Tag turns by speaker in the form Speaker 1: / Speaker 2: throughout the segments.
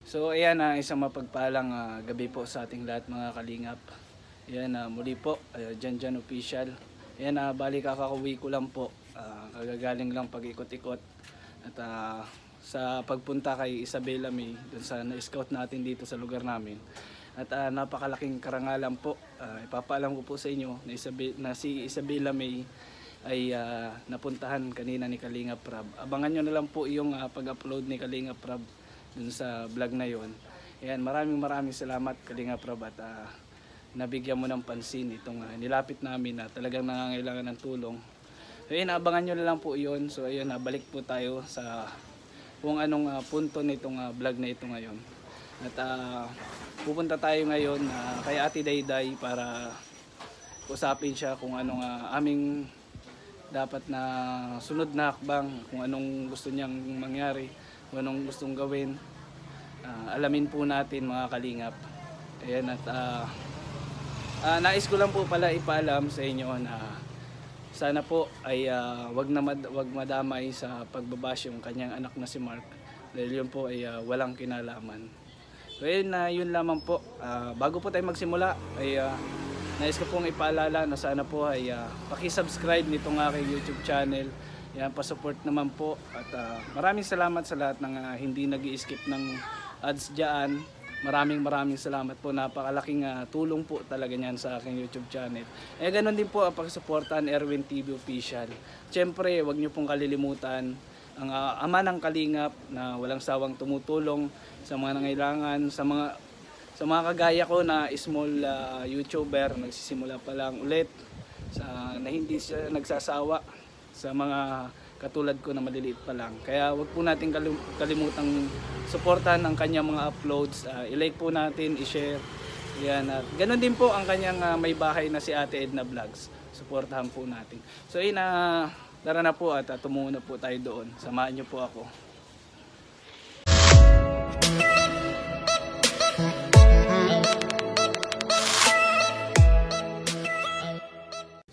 Speaker 1: So ayan, isang mapagpalang gabi po sa ating lahat mga kalingap. Ayan, muli po, Jan Official. Ayan, bali kakauwi ko lang po, kagagaling lang pag-ikot-ikot. At sa pagpunta kay Isabela May, dun sa na-scout natin dito sa lugar namin. At napakalaking karangalan po, ipapaalam ko po sa inyo na si Isabela May ay napuntahan kanina ni Kalingap Rab. Abangan nyo na lang po yung pag-upload ni Kalingap Rab dun sa vlog na yon. Ayan, maraming salamat Kalingap Rab at nabigyan mo ng pansin itong nilapit namin na talagang nangangailangan ng tulong. So ayan, abangan nyo na lang po yon. So ayun, balik po tayo sa kung anong punto nitong vlog na ito ngayon. At pupunta tayo ngayon kay Ate Dayday para usapin siya kung anong aming dapat na sunod na hakbang, kung anong gusto niyang mangyari, kung anong gustong gawin. Alamin po natin mga kalingap. Ayan, at nais ko lang po pala ipaalam sa inyo na sana po ay wag madamay sa pagbabash yung kanyang anak na si Mark, dahil yun po ay walang kinalaman. So yun lamang po. Bago po tayo magsimula ay nais ko pong ipaalala na sana po ay paki-subscribe nitong aking YouTube channel. Yan, pa-support naman po. At maraming salamat sa lahat ng hindi nag-i-skip ng ads dyan. Maraming salamat po. Napakalaking tulong po talaga niyan sa aking YouTube channel. Ganun din po ang pag-supportan Erwin TV Official. Siyempre, huwag niyo pong kalilimutan ang ama ng Kalingap na walang sawang tumutulong sa mga nangailangan, sa mga kagaya ko na small YouTuber, nagsisimula pa lang ulit, na hindi siya nagsasawa, sa mga katulad ko na maliliit pa lang. Kaya wag po natin kalimutang suportahan ang kanyang mga uploads. I-like po natin, i-share. Yan, at ganun din po ang kanyang may bahay na si Ate Edna Vlogs. Suportahan po natin. So yun, tara na po at tumungo na po tayo doon. Samahan niyo po ako.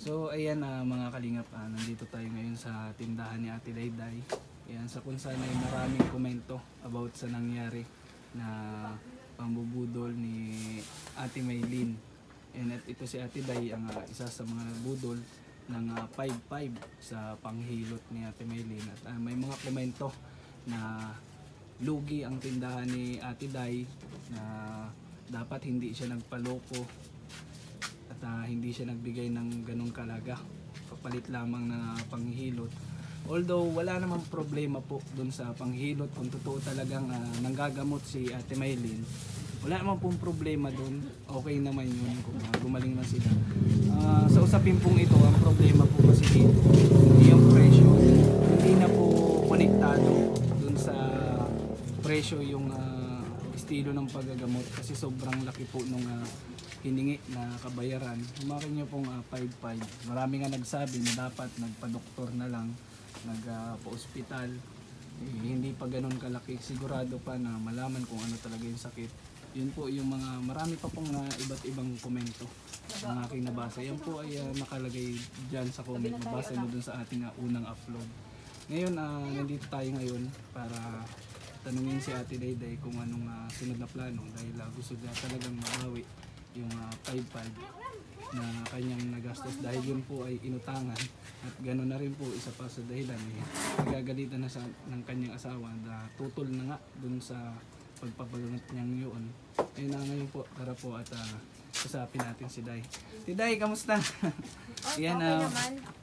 Speaker 1: So ayan, mga kalingap, nandito tayo ngayon sa tindahan ni Ate Dayday. Ayan, sa kung saan ay maraming komento about sa nangyari na pambubudol ni Ate Maylin. And at ito si Ate Day ang isa sa mga budol ng 5-5 sa panghilot ni Ate Maylin. At may mga komento na lugi ang tindahan ni Ate Day, na dapat hindi siya nagpaloko at hindi siya nagbigay ng ganong kalaga, kapalit lamang na panghilot. Although wala namang problema po dun sa panghilot, kung totoo talagang nanggagamot si Ate Maylin, wala naman pong problema dun. Okay naman yun kung gumaling na sila. Sa usapin pong ito, ang problema po kasi dito, yung presyo, hindi na po konektado dun sa presyo yung estilo ng paggagamot, kasi sobrang laki po nung hiningi na kabayaran. Umakin nyo pong 5-5. Marami nga nagsabi na dapat nagpa-doktor na lang, nagpa-ospital. Hindi pa ganun kalaki. Sigurado pa na malaman kung ano talaga yung sakit. Yun po yung mga marami pa pong iba't ibang komento ang aking nabasa. Yan po ay nakalagay dyan sa comment. Mabasa mo dun sa ating unang upload. Ngayon, nandito tayo ngayon para tanungin si Ate Dayday kung anong sunod na plano, dahil gusto niya talagang mabawi yung 5-5 na kanyang nagastos, dahil yun po ay inutangan. At gano'n na rin po, isa pa sa dahilan, nagagalitan na ng kanyang asawa na tutol na nga dun sa pagpapalunot niyang yun. Ayun na ngayon po, tara po at usapin natin si Day. Si Day, kamusta? Yan,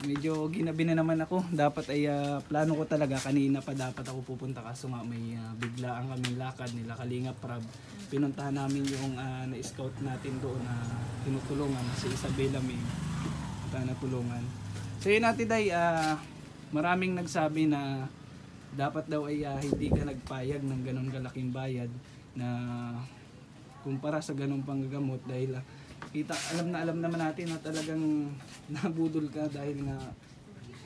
Speaker 1: medyo ginabi na naman ako. Dapat ay plano ko talaga, kanina pa dapat ako pupunta, kaso nga may bigla ang kaming lakad nila Kalingap Rab. Pinuntahan namin yung na-scout natin doon na tinutulungan, si Isabela May at natulungan. So yun natin Day, maraming nagsabi na dapat daw ay hindi ka nagpayag ng ganun kalaking bayad na kumpara sa ganung panggagamot, dahil alam naman natin na talagang nabudol ka, dahil nga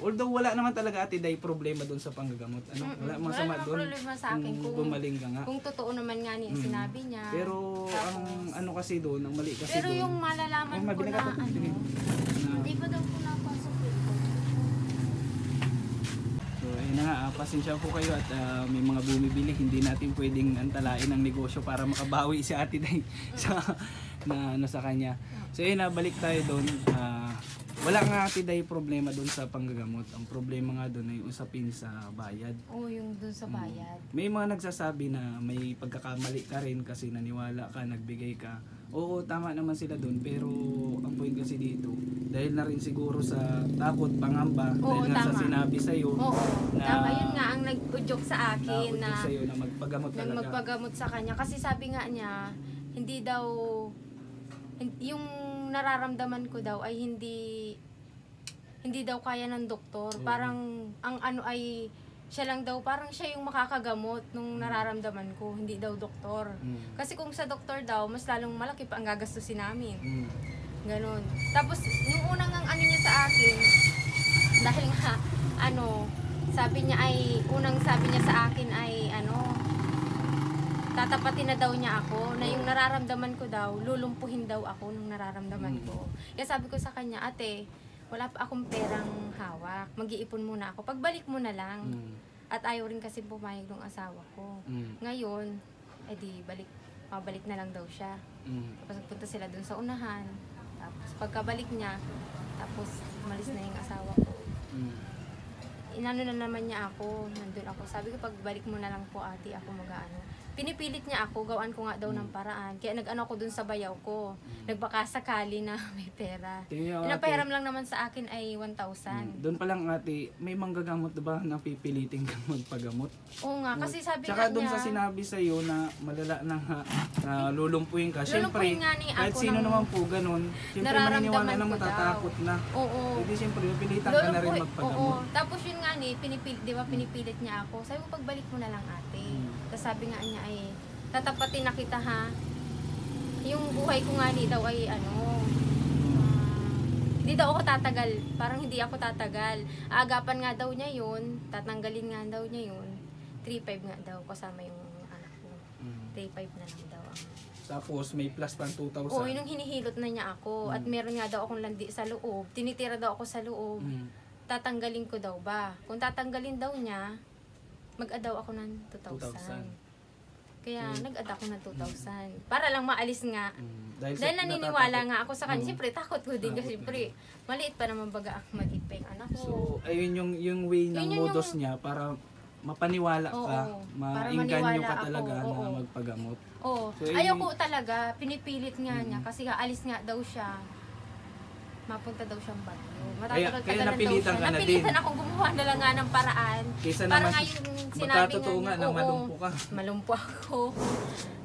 Speaker 1: although wala naman talaga Ate Day problema doon sa panggagamot. Wala masama doon.
Speaker 2: Problema sa akin
Speaker 1: kung gumaling ka nga.
Speaker 2: Kung totoo naman nga niya sinabi niya.
Speaker 1: Pero tapos, ang kasi doon, ang mali kasi
Speaker 2: pero
Speaker 1: doon.
Speaker 2: yung malalaman ko na hindi pa daw po napasok ito.
Speaker 1: So Yun na nga, pasensya po kayo at may mga bumibili. Hindi natin pwedeng antalain ang negosyo para makabawi si Ate Day sa kanya. So yun, balik tayo doon. Wala nga Ate Day problema doon sa panggagamot. Ang problema nga doon ay usapin sa bayad.
Speaker 2: Oo, yung dun sa bayad.
Speaker 1: May mga nagsasabi na may pagkakamali ka rin kasi naniwala ka, nagbigay ka. Oo, tama naman sila doon, pero ang point kasi dito, dahil na rin siguro sa takot, pangamba,
Speaker 2: Oo,
Speaker 1: dahil nga sa
Speaker 2: tama.
Speaker 1: sinabi sa'yo,
Speaker 2: Oo,
Speaker 1: na-
Speaker 2: tama. Yun nga ang nag-udyok sa akin
Speaker 1: na
Speaker 2: na,
Speaker 1: sa'yo na magpagamot
Speaker 2: na
Speaker 1: talaga.
Speaker 2: magpagamot sa kanya. Kasi sabi nga niya, hindi daw, yung nararamdaman ko daw ay hindi daw kaya ng doktor.
Speaker 1: Oo.
Speaker 2: Parang ang ano ay siya lang daw, parang siya yung makakagamot nung nararamdaman ko, hindi daw doktor. Kasi kung sa doktor daw, mas lalong malaki pa ang gagastusin namin. Ganon. Tapos, yung unang ang ano niya sa akin, dahil nga, sabi niya sa akin ay, tatapatin na daw niya ako, na yung nararamdaman ko daw, lulumpuhin daw ako nung nararamdaman ko. Kaya sabi ko sa kanya, ate, wala pa akong perang hawak, mag-iipon muna ako, pagbalik mo na lang. At ayaw rin kasi pumayag ng asawa ko. Ngayon, edi mabalik na lang daw siya. Tapos nagpunta sila dun sa unahan. Tapos pagkabalik niya, tapos umalis na yung asawa ko. Inano na naman niya ako, nandun ako. Sabi ko, pagbalik mo na lang po ate, ako mag-ano. Pinipilit niya ako, gawaan ko nga daw ng paraan. Kaya nag-ano ko dun sa bayaw ko. Nagbakasakali na may pera.
Speaker 1: Tingnan nyo,
Speaker 2: Inapahiram lang naman sa akin ay 1,000.
Speaker 1: Doon pa lang ate, may manggagamot ba na pipilitin kang magpagamot?
Speaker 2: Oo nga, kasi sabi
Speaker 1: Tsaka
Speaker 2: nga
Speaker 1: doon
Speaker 2: niya,
Speaker 1: sa sinabi sa iyo na malala na na lulumpuin ka. Siyempre,
Speaker 2: Lulumpuin nga ni
Speaker 1: kahit
Speaker 2: ako
Speaker 1: sino
Speaker 2: ng-
Speaker 1: naman po ganun, siyempre
Speaker 2: nararamdaman
Speaker 1: maniniwala na
Speaker 2: ko
Speaker 1: matatakot na.
Speaker 2: oo.
Speaker 1: Hindi siyempre, pilitan ka na rin
Speaker 2: Oo.
Speaker 1: magpagamot.
Speaker 2: Tapos yun nga ni, pinipilit niya ako. Sabi ko, pagbalik mo na lang ate. Tapos sabi nga niya ay, tatapatin na kita ha. Yung buhay ko nga ni daw ay hindi daw ako tatagal. Parang hindi ako tatagal. Aagapan nga daw niya yun. Tatanggalin nga daw niya yun. 3,500 nga daw kasama yung anak ko. 3,500 na lang daw ang
Speaker 1: Tapos may plus pang 2,000.
Speaker 2: Oo, yun yung hinihilot na niya ako. At meron nga daw akong landi sa loob. Tinitira daw ako sa loob. Tatanggalin ko daw ba? Kung tatanggalin daw niya, mag-adaw ako ng 2,000. Kaya nag-add ako ng 2,000. Para lang maalis nga. Dahil naniniwala nga ako sa kanya. Siyempre, takot ko din. Kasi siyempre, maliit pa naman baga ang maliit pa yung anak ko.
Speaker 1: So, ayun yung way ng
Speaker 2: Yun
Speaker 1: modus niya para mapaniwala ka,
Speaker 2: Oo, para
Speaker 1: maingganyo ka
Speaker 2: maniwala
Speaker 1: talaga
Speaker 2: ako,
Speaker 1: na
Speaker 2: oo.
Speaker 1: magpagamot.
Speaker 2: Oo.
Speaker 1: So,
Speaker 2: Ayaw ko talaga. Pinipilit nga niya. Kasi alis nga daw siya. Mapunta daw siyang Baguio.
Speaker 1: Kaya
Speaker 2: Matatagal-tagalan daw
Speaker 1: napilitan
Speaker 2: siya.
Speaker 1: ka na
Speaker 2: Napilitan
Speaker 1: din.
Speaker 2: ako gumawa na lang nga ng paraan.
Speaker 1: Kaysa
Speaker 2: Para
Speaker 1: naman
Speaker 2: nga yung sinabi
Speaker 1: magkatotoo nga
Speaker 2: niya,
Speaker 1: na
Speaker 2: oo,
Speaker 1: malumpo ka.
Speaker 2: Malumpo ako.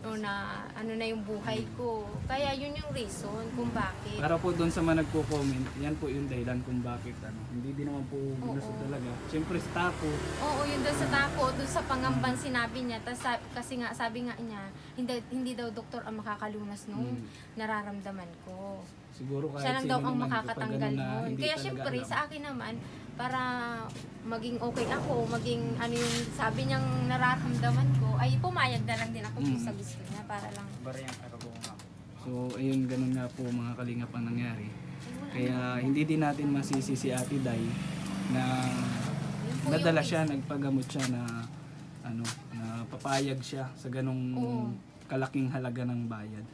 Speaker 2: No, na ano na yung buhay ko. Kaya yun yung reason kung bakit.
Speaker 1: Para po doon sa mga nagko-comment, yan po yung dahilan kung bakit hindi din naman po gusto talaga. Siyempre sa tapo,
Speaker 2: Oo, yun doon sa takot, doon sa pangamban sinabi niya. Kasi nga, sabi nga niya, hindi daw doktor ang makakalunas nung nararamdaman ko.
Speaker 1: siguro kahit
Speaker 2: Siya lang
Speaker 1: sino
Speaker 2: daw ang
Speaker 1: naman kapag
Speaker 2: makakatanggal
Speaker 1: ganun na
Speaker 2: nun.
Speaker 1: hindi
Speaker 2: Kaya
Speaker 1: talaga
Speaker 2: syempre,
Speaker 1: alam.
Speaker 2: sa akin naman, para maging okay ako, maging ano yung sabi niyang nararamdaman ko, ay pumayag na lang din ako kung sa gusto niya para lang.
Speaker 1: So ayun, ganun nga po mga kalingap ang nangyari. Kaya hindi din natin masisi si Ate Day na
Speaker 2: Yun po
Speaker 1: nadala
Speaker 2: yung
Speaker 1: siya, nagpagamot siya na na papayag siya sa ganong
Speaker 2: Oo.
Speaker 1: kalaking halaga ng bayad.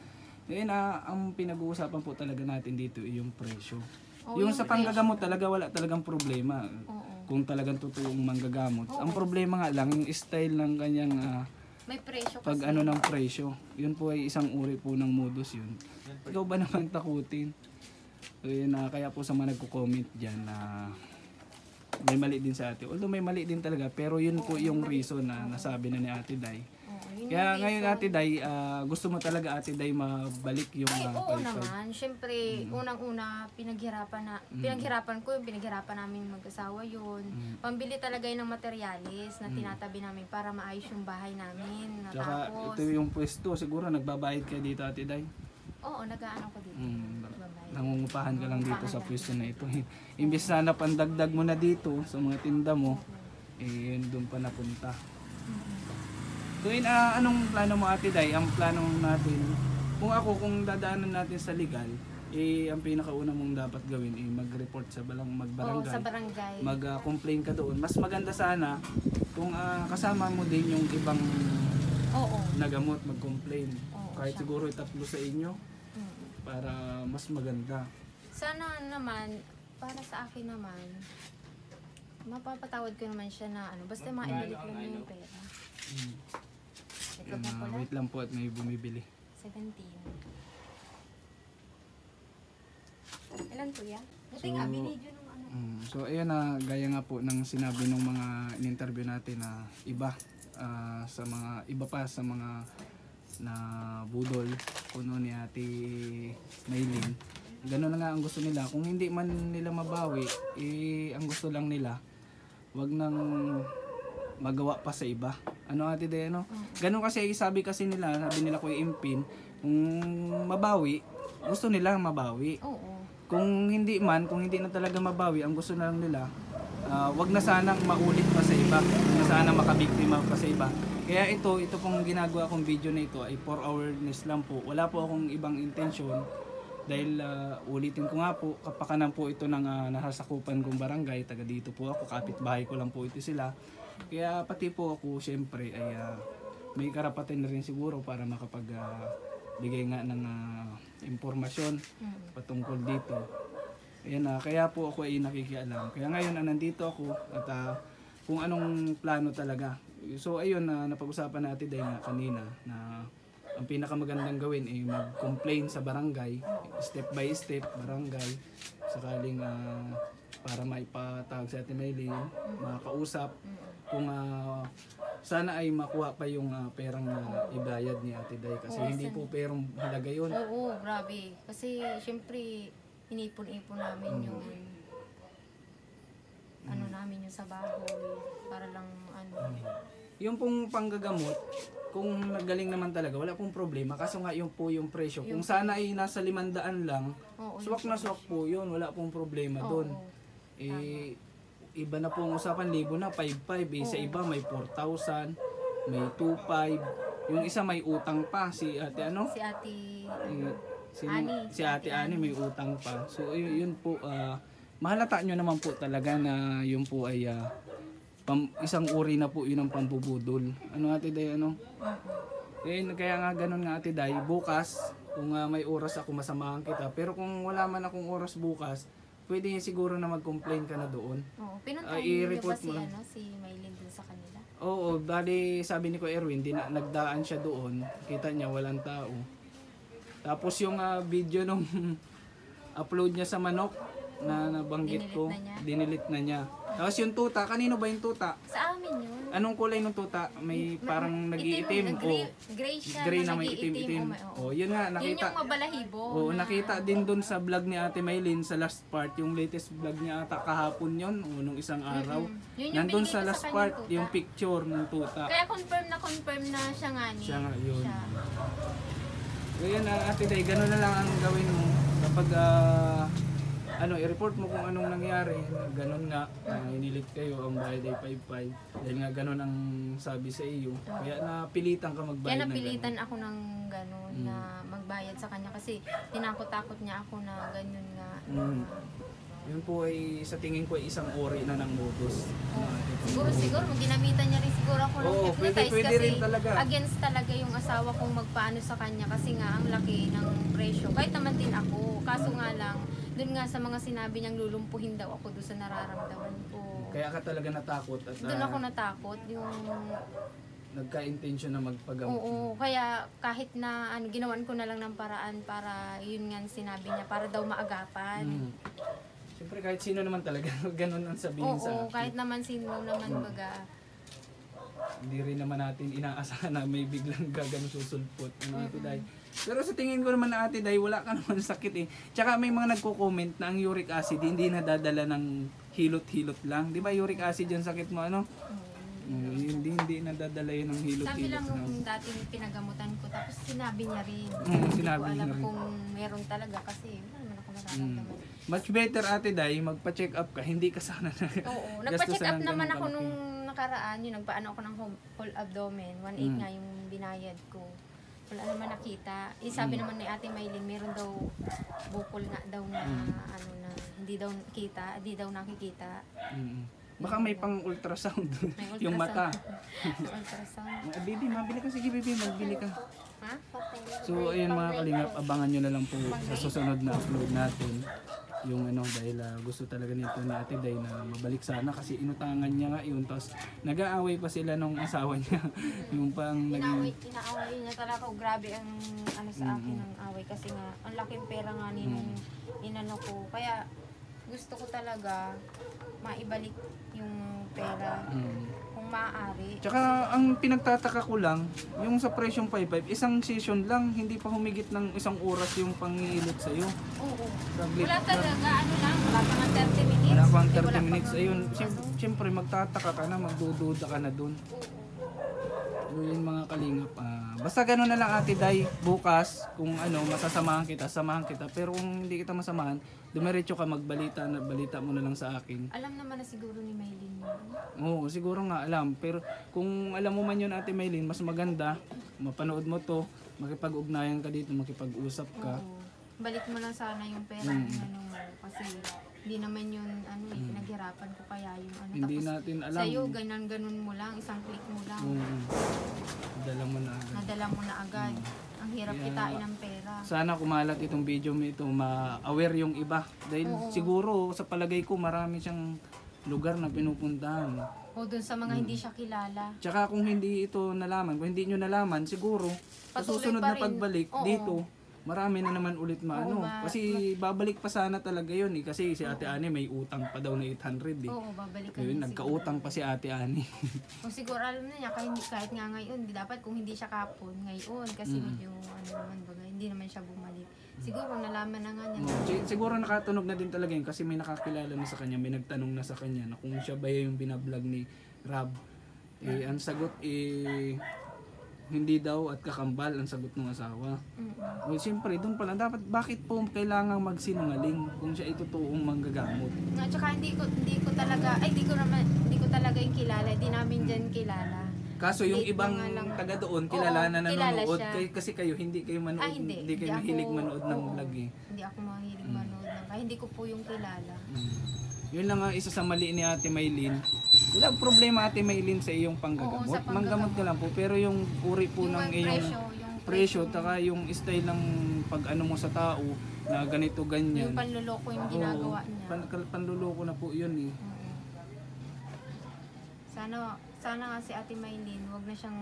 Speaker 1: Ngayon, ang pinag-uusapan po talaga natin dito ay yung presyo.
Speaker 2: Oo,
Speaker 1: yung
Speaker 2: yung
Speaker 1: sa panggagamot talaga wala talagang problema.
Speaker 2: Oo.
Speaker 1: Kung talagang totoong manggagamot. Ang problema nga lang yung style ng kanyang
Speaker 2: May presyo
Speaker 1: pag
Speaker 2: kasi.
Speaker 1: ng presyo. Yun po ay isang uri po ng modus yun. Ikaw ba naman takutin? So yun, kaya po sa mga nagko-comment dyan na may mali din sa ate. Although may mali din talaga, pero yun po yung reason na nasabi na ni Ate Day.
Speaker 2: Oo, yun
Speaker 1: Kaya
Speaker 2: yung
Speaker 1: ngayon
Speaker 2: reason.
Speaker 1: Ate Day, gusto mo talaga Ate Day mabalik yung
Speaker 2: Ay, oo
Speaker 1: palipad.
Speaker 2: naman. Siyempre, unang-una, pinaghirapan ko yung pinaghirapan namin mag-asawa yun. Pambili talaga yun ng materialis na tinatabi namin para maayos yung bahay namin.
Speaker 1: Tsaka
Speaker 2: Natapos,
Speaker 1: ito yung pwesto, siguro nagbabayad ka dito Ate Day.
Speaker 2: oo, nag-ano ko dito. Babayad.
Speaker 1: Nangungupahan ka lang dito sa
Speaker 2: Nangungupahan
Speaker 1: pwesto na ito. Imbis sana pandagdag mo na dito sa mga tinda mo, yun doon pa napunta. So yun, anong plano mo Ate Day? Ang plano natin, kung dadaanan natin sa legal, ang pinakauna mong dapat gawin ay mag-report sa
Speaker 2: Oo,
Speaker 1: magbarangay.
Speaker 2: sa barangay.
Speaker 1: Mag-complain ka doon. Mas maganda sana kung kasama mo din yung ibang
Speaker 2: Oo.
Speaker 1: nagamot mag-complain.
Speaker 2: Oo,
Speaker 1: Kahit
Speaker 2: siya.
Speaker 1: siguro itatlo sa inyo
Speaker 2: Mm.
Speaker 1: para mas maganda.
Speaker 2: Sana naman, para sa akin naman, mapapatawad ko naman siya na ano, basta maibalik lang niya yung pera.
Speaker 1: Mm.
Speaker 2: Ito na pala,
Speaker 1: Wait lang po at may bumibili.
Speaker 2: 17. Ilan po yan? Buti
Speaker 1: So,
Speaker 2: nga, binidyo nung ano.
Speaker 1: So ayun na gaya nga po ng sinabi ng mga in-interview natin na iba sa mga iba pa sa mga na budol kuno ni Ate Maylin. Ganun na nga ang gusto nila. Kung hindi man nila mabawi, ang gusto lang nila wag nang magawa pa sa iba. Ano Ate Day, ano? Ganun kasi sabi nila Kuya Impin, kung mabawi, gusto nila mabawi.
Speaker 2: Oo.
Speaker 1: Kung hindi na talaga mabawi, ang gusto na lang nila, wag na sanang maulit pa sa iba. Wag na sanang makabiktima pa sa iba. Kaya ito pong ginagawa kong video na ito ay for awareness lang po. Wala po akong ibang intensyon dahil ulitin ko nga po, kapakanan po ito ng nasasakupan kong barangay. Taga dito po ako, kapitbahay ko lang po ito sila. Kaya pati po ako syempre ay may karapatan na rin siguro para makapagbigay nga ng impormasyon patungkol dito. Ayan kaya po ako ay nakikialam. Kaya ngayon nandito ako at kung anong plano talaga. So ayun napag-usapan natin dahil nga kanina na ang pinakamagandang gawin ay mag-complain sa barangay, step by step barangay, sakaling para maipatawag sa Ate Maylin, makakausap kung sana ay makuha pa yung perang ibayad ni Ate Day kasi hindi po perang halaga yun.
Speaker 2: Oo, grabe. Kasi syempre inipon-ipon namin yung ano namin yung sa baboy para lang ano.
Speaker 1: Yung pong panggagamot, kung nagaling naman talaga, wala pong problema. Kaso nga yung po yung presyo. Kung sana ay nasa 500 lang,
Speaker 2: Oo,
Speaker 1: swak na swak po yun. Wala pong problema doon. Iba na pong usapan, libo na, 5,500. Sa iba may 4,000, may 2,500. Yung isa may utang pa, si ate ano?
Speaker 2: Si Ate
Speaker 1: Ani. Si ate Ani may utang pa. So yun po, mahalata nyo naman po talaga na yun po ay isang uri na po yun ang pambubudol. Ano Ate Day, ano? Kaya nga ganun nga Ate Day, bukas kung may oras ako masamahan kita. Pero kung wala man akong oras bukas, pwede siguro na mag-complain ka na doon.
Speaker 2: Oo, pinuntahan niyo ba
Speaker 1: i-report
Speaker 2: si
Speaker 1: mo lang.
Speaker 2: si Maylin dun sa kanila?
Speaker 1: Oo, bali sabi ni ko Erwin, nagdaan siya doon. Kita niya walang tao. Tapos yung video nung upload niya sa manok na nabanggit ko, dinilit na niya. Tapos yung tuta, kanino ba yung tuta?
Speaker 2: Sa amin yun.
Speaker 1: Anong kulay ng tuta? May parang nag-iitim.
Speaker 2: Gray siya
Speaker 1: Gray na
Speaker 2: na
Speaker 1: may
Speaker 2: nag-iitim.
Speaker 1: itim-itim. Yun nga,
Speaker 2: Yun
Speaker 1: nakita.
Speaker 2: yung mabalahibo.
Speaker 1: Nakita din dun sa vlog ni Ate Maylin sa last part, yung latest vlog niya ata kahapon yun, nung isang araw.
Speaker 2: Yun yung
Speaker 1: Nandun
Speaker 2: binigay
Speaker 1: sa
Speaker 2: ko
Speaker 1: last
Speaker 2: kanyang
Speaker 1: part,
Speaker 2: tuta.
Speaker 1: yung picture ng tuta.
Speaker 2: Kaya confirm na siya nga ni.
Speaker 1: Siya nga, yun.
Speaker 2: Siya.
Speaker 1: Kaya Ate Day, gano'n na lang ang gawin mo kapag i-report mo kung anong nangyari. Gano'n nga, inilit kayo ang bayad ay 5,500. Dahil nga gano'n ang sabi sa iyo. Kaya napilitan ka magbayad
Speaker 2: Kaya
Speaker 1: ng
Speaker 2: napilitan
Speaker 1: gano'n.
Speaker 2: ako ng gano'n na magbayad sa kanya kasi tinakot-takot niya ako na gano'n nga.
Speaker 1: Yun po ay sa tingin ko ay isang ori na ng modus.
Speaker 2: Siguro ginamitan niya rin siguro ako ng
Speaker 1: Oo,
Speaker 2: hypnotize
Speaker 1: pwede
Speaker 2: kasi
Speaker 1: rin talaga.
Speaker 2: against talaga yung asawa kong magpaano sa kanya kasi nga ang laki ng presyo. Kahit naman din ako. Kaso nga lang, dun nga sa mga sinabi niyang lulumpuhin daw ako doon sa nararamdaman ko.
Speaker 1: Kaya ka talaga natakot at
Speaker 2: Doon ako natakot. Yung
Speaker 1: nagka-intention na magpagamot.
Speaker 2: oo, kaya kahit na ginawan ko na lang ng paraan para yun nga sinabi niya, para daw maagapan.
Speaker 1: Siyempre kahit sino naman talaga, ganun ang sabihin sa
Speaker 2: Oo,
Speaker 1: akin.
Speaker 2: kahit naman sino naman baga.
Speaker 1: Hindi rin naman natin inaasahan na may biglang gagano susulpot ng Ate Day. Pero sa tingin ko naman na Ate Day, wala ka naman sakit eh. Tsaka may mga nagko-comment na ang uric acid hindi nadadala ng hilot-hilot lang. Di ba uric acid yung sakit mo ano? Hindi nadadala yun ng
Speaker 2: Sabi
Speaker 1: hilot-hilot
Speaker 2: lang
Speaker 1: lang.
Speaker 2: nung dating pinagamutan ko, tapos sinabi niya rin.
Speaker 1: Sinabi
Speaker 2: Hindi ko
Speaker 1: niya
Speaker 2: alam
Speaker 1: rin.
Speaker 2: kung meron talaga kasi wala naman ako nararamdaman.
Speaker 1: Much better Ate Day, magpa-check up ka. Hindi ka sana
Speaker 2: Oo, nagpa-check up
Speaker 1: gastusan ng
Speaker 2: naman
Speaker 1: ganun
Speaker 2: ako
Speaker 1: kalaki.
Speaker 2: nung nakaraan, yung nagpaano ako ng whole abdomen, 1.8 nga yung binayad ko. wala naman nakita. Sabi naman ni Ate Maylin, meron daw bukol nga daw na ano na hindi daw nakikita.
Speaker 1: Baka may pang ultrasound. Yung mata.
Speaker 2: Ultrasound.
Speaker 1: Bibi, mabili ka. Sige, Bibi, magbili ka.
Speaker 2: Ha?
Speaker 1: So, ayun mga kalingap, abangan nyo na lang po sa susunod na upload natin. Yung ano, dahil gusto talaga nito ni Ate Day na mabalik sana kasi inutangan niya nga yun. Tapos nag-aaway pa sila nung asawa niya. Yung pang naging...
Speaker 2: Inaaway niya talaga. Grabe ang ano sa akin ang away kasi nga ang laking pera nga nung inano ko. Kaya gusto ko talaga maibalik yung pera kung maaari.
Speaker 1: Tsaka ang pinagtataka ko lang, yung sa presyong 5-5, isang session lang, hindi pa humigit ng isang oras yung pangilot sa'yo.
Speaker 2: Oo.
Speaker 1: Saglit.
Speaker 2: Wala talaga, ano lang, wala pa nga 30 minutes.
Speaker 1: Wala pang 30
Speaker 2: Wala
Speaker 1: minutes.
Speaker 2: pang-
Speaker 1: Ayun, siyempre magtataka ka na, magdududa ka na dun. So yun mga kalingap. Basta gano'n na lang Ate Day, bukas, kung ano, masasamahan kita, samahan kita. Pero kung hindi kita masamahan, dumiretso ka magbalita, na balita mo na lang sa akin.
Speaker 2: Alam naman na siguro ni Maylin yun.
Speaker 1: Oo, siguro nga alam. Pero kung alam mo man yun Ate Maylin, mas maganda, mapanood mo to, makipag-ugnayan ka dito, makipag-usap ka.
Speaker 2: Oo. Balik mo lang sana yung pera ng ano mo. Kasi hindi naman yun, ano eh, pinaghirapan ko kaya yung ano.
Speaker 1: Hindi
Speaker 2: Tapos
Speaker 1: natin alam.
Speaker 2: sa'yo, ganun mo lang, isang click mo lang.
Speaker 1: Dala mo na agad.
Speaker 2: Nadala mo na agad. Ang hirap
Speaker 1: Kaya-
Speaker 2: kitain ng pera.
Speaker 1: Sana kumalat itong video mo ito, ma-aware yung iba. Dahil siguro sa palagay ko marami siyang lugar na pinupuntahan.
Speaker 2: O dun sa mga hindi siya kilala.
Speaker 1: Tsaka kung hindi ito nalaman, kung hindi nyo nalaman, siguro sa
Speaker 2: Patuloy
Speaker 1: susunod
Speaker 2: pa
Speaker 1: na
Speaker 2: rin.
Speaker 1: pagbalik
Speaker 2: Oo.
Speaker 1: dito, marami na naman ulit maano.
Speaker 2: Oo,
Speaker 1: Kasi babalik pa sana talaga yun eh. Kasi si Ate Ani may utang pa daw na 800 eh.
Speaker 2: Oo, babalikan
Speaker 1: Ayun,
Speaker 2: niya
Speaker 1: nagkautang pa si Ate Ani.
Speaker 2: O siguro alam na niya, kahit nga ngayon, dapat kung hindi siya kapon, ngayon, kasi medyo ano naman baga, hindi naman siya bumalik. Siguro nalaman na nga niya.
Speaker 1: Siguro nakatunog na din talaga yun kasi may nakakilala na sa kanya, may nagtanong na sa kanya na kung siya ba yung binablog ni Rab. Eh, ang sagot hindi daw at kakambal ang sagot ng asawa. Well, siyempre, doon pala, bakit po kailangang magsinungaling kung siya ay totoong manggagamot?
Speaker 2: At saka hindi ko talaga yung kilala, hindi namin dyan kilala.
Speaker 1: Kaso yung
Speaker 2: Hindi,
Speaker 1: ibang
Speaker 2: mga lang.
Speaker 1: taga doon, kilala na
Speaker 2: kilala
Speaker 1: nanonood.
Speaker 2: siya.
Speaker 1: Kasi kayo, hindi kayo manood, hindi kayo mahilig manood ng vlog eh.
Speaker 2: Hindi ako mahilig manood ng, kaya hindi ko po yung kilala.
Speaker 1: Yun lang ang isa sa mali ni Ate Maylin. Wala problema Ate Maylin sa iyong panggagamot.
Speaker 2: Oo, sa panggagamot.
Speaker 1: Manggamot ka lang po. Pero yung uri po
Speaker 2: Yung
Speaker 1: ng
Speaker 2: presyo,
Speaker 1: iyong
Speaker 2: yung
Speaker 1: presyo, taka yung style ng pag ano mo sa tao na ganito ganyan.
Speaker 2: Yung panluloko yung ginagawa niya.
Speaker 1: Panluloko na po yun eh.
Speaker 2: Sana nga si Ate Maylin, wag na siyang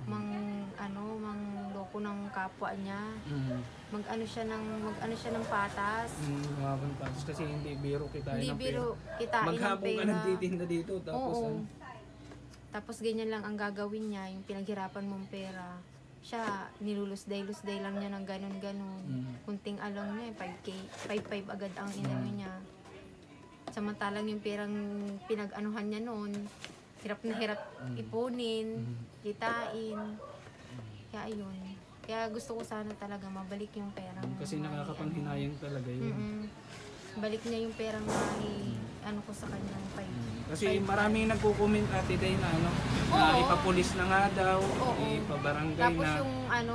Speaker 2: mangloko ng kapwa niya. Mag-ano siya ng patas.
Speaker 1: Mabang patas kasi hindi biro kita
Speaker 2: Hindi
Speaker 1: ng
Speaker 2: biro
Speaker 1: pera.
Speaker 2: kitain ng
Speaker 1: Maghapon ka
Speaker 2: pera.
Speaker 1: nagtitinda dito tapos
Speaker 2: Oo.
Speaker 1: ano.
Speaker 2: Tapos ganyan lang ang gagawin niya, yung pinaghirapan mong pera. Siya, nilulusday-lusday lang niya ng ganun-ganun. Kunting along niya, 5K, 5-5 agad ang inano niya. Samantalang yung perang pinag-anuhan niya noon, hirap na hirap ipunin, kitain. Kaya ayun. Kaya gusto ko sana talaga mabalik yung perang.
Speaker 1: Kasi nakakapanghinayang talaga yun.
Speaker 2: Balik niya yung perang ano ko sa kanyang 5.
Speaker 1: Kasi maraming nagko-comment Ate Day na ano, na ipapulis na nga daw, ipabarangay
Speaker 2: Tapos
Speaker 1: na.
Speaker 2: yung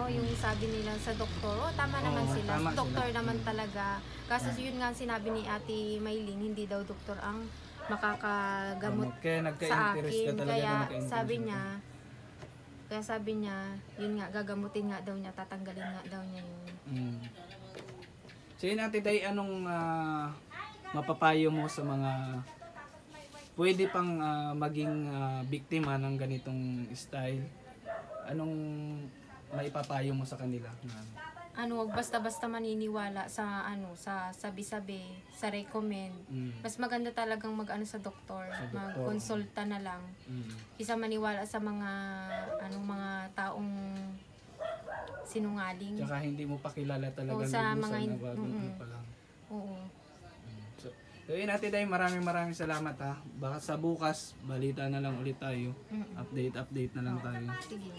Speaker 2: yung sabi nila sa doktor, tama naman sila.
Speaker 1: tama
Speaker 2: Doktor
Speaker 1: sila.
Speaker 2: naman talaga. Kasi yun nga sinabi ni Ate Maylin, hindi daw doktor ang makakagamot
Speaker 1: Kaya
Speaker 2: sa
Speaker 1: nagka-interest ka
Speaker 2: akin.
Speaker 1: talaga
Speaker 2: Kaya
Speaker 1: na nagka-interest
Speaker 2: sabi niya, yun nga, gagamutin nga daw niya, tatanggalin nga daw niya yun.
Speaker 1: So yun Ate Day, anong mapapayo mo sa mga pwede pang maging biktima ng ganitong style? Anong maipapayo mo sa kanila?
Speaker 2: Wag basta-basta maniniwala sa sa sabi-sabi, sa recommend. Mas maganda talagang sa doktor, magkonsulta na lang. Isa maniwala sa mga mga taong sinungaling.
Speaker 1: Tsaka hindi mo pa kilala talaga
Speaker 2: sa mga
Speaker 1: na bagong ano pa lang.
Speaker 2: Oo.
Speaker 1: So yun Ate Day, maraming salamat ha. Baka sa bukas, balita na lang ulit tayo. Update na lang tayo.
Speaker 2: Sige.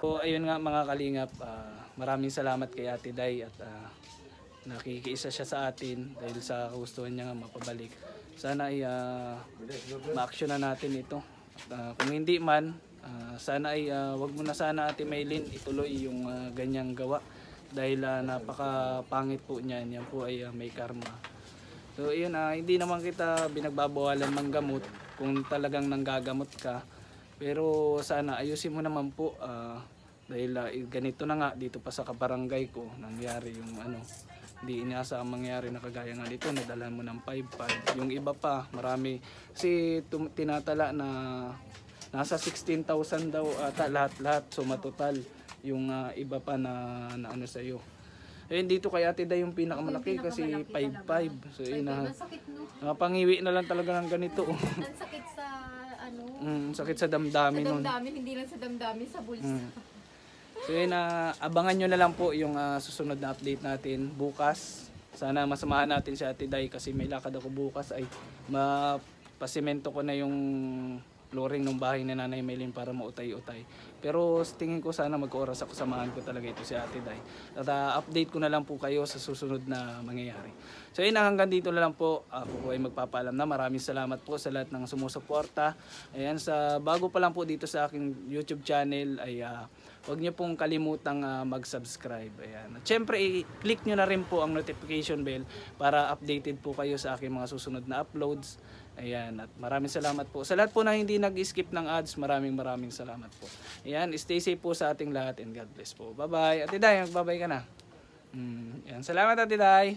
Speaker 1: So ayun nga mga kalingap, maraming salamat kay Ate Day at nakikiisa siya sa atin dahil sa kagustuhan niya nga mapabalik. Sana ay ma-action na natin ito. At, kung hindi man, Sana ay wag mo na sana Ate Maylin ituloy yung ganyang gawa dahil napakapangit po niyan. Yan po ay may karma. So yun, hindi naman kita binagbabawalan manggamot kung talagang nanggagamot ka. Pero sana ayusin mo naman po dahil ganito na nga dito pa sa kabarangay ko nangyari yung hindi inaasa ang mangyari na kagaya nga dito, nadala mo ng 5-5. Yung iba pa, marami. Kasi tinatala na nasa 16,000 daw lahat-lahat. So matotal yung iba pa na ano sa'yo. Eh dito kay Ate Day yung pinakamalaki kasi 5-5. So yun pangiwi na lang talaga ng ganito.
Speaker 2: Ang sakit sa
Speaker 1: sakit sa damdamin nun.
Speaker 2: Sa damdamin, hindi lang sa damdamin, sa bulsa.
Speaker 1: So yun, abangan nyo na lang po yung susunod na update natin bukas. Sana masamahan natin si Ate Day kasi may lakad ako bukas ay mapasimento ko na yung flooring ng bahay ni Nanay Maylin para mautay-utay. Pero tingin ko sana mag-oras ako, samahan ko talaga ito si Ate Day. At update ko na lang po kayo sa susunod na mangyayari. So yun, hanggang dito na lang po. Ako po ay magpapaalam na. Maraming salamat po sa lahat ng sumusuporta. Ayan, bago pa lang po dito sa aking YouTube channel ay huwag niyo pong kalimutang mag-subscribe. Ayan. At syempre, i-click niyo na rin po ang notification bell para updated po kayo sa aking mga susunod na uploads. Ayan, at maraming salamat po. Sa lahat po na hindi nag-skip ng ads, maraming salamat po. Ayan, stay safe po sa ating lahat and God bless po. Bye-bye. Ate Day, magbabay ka na. Ayan, salamat Ate Day.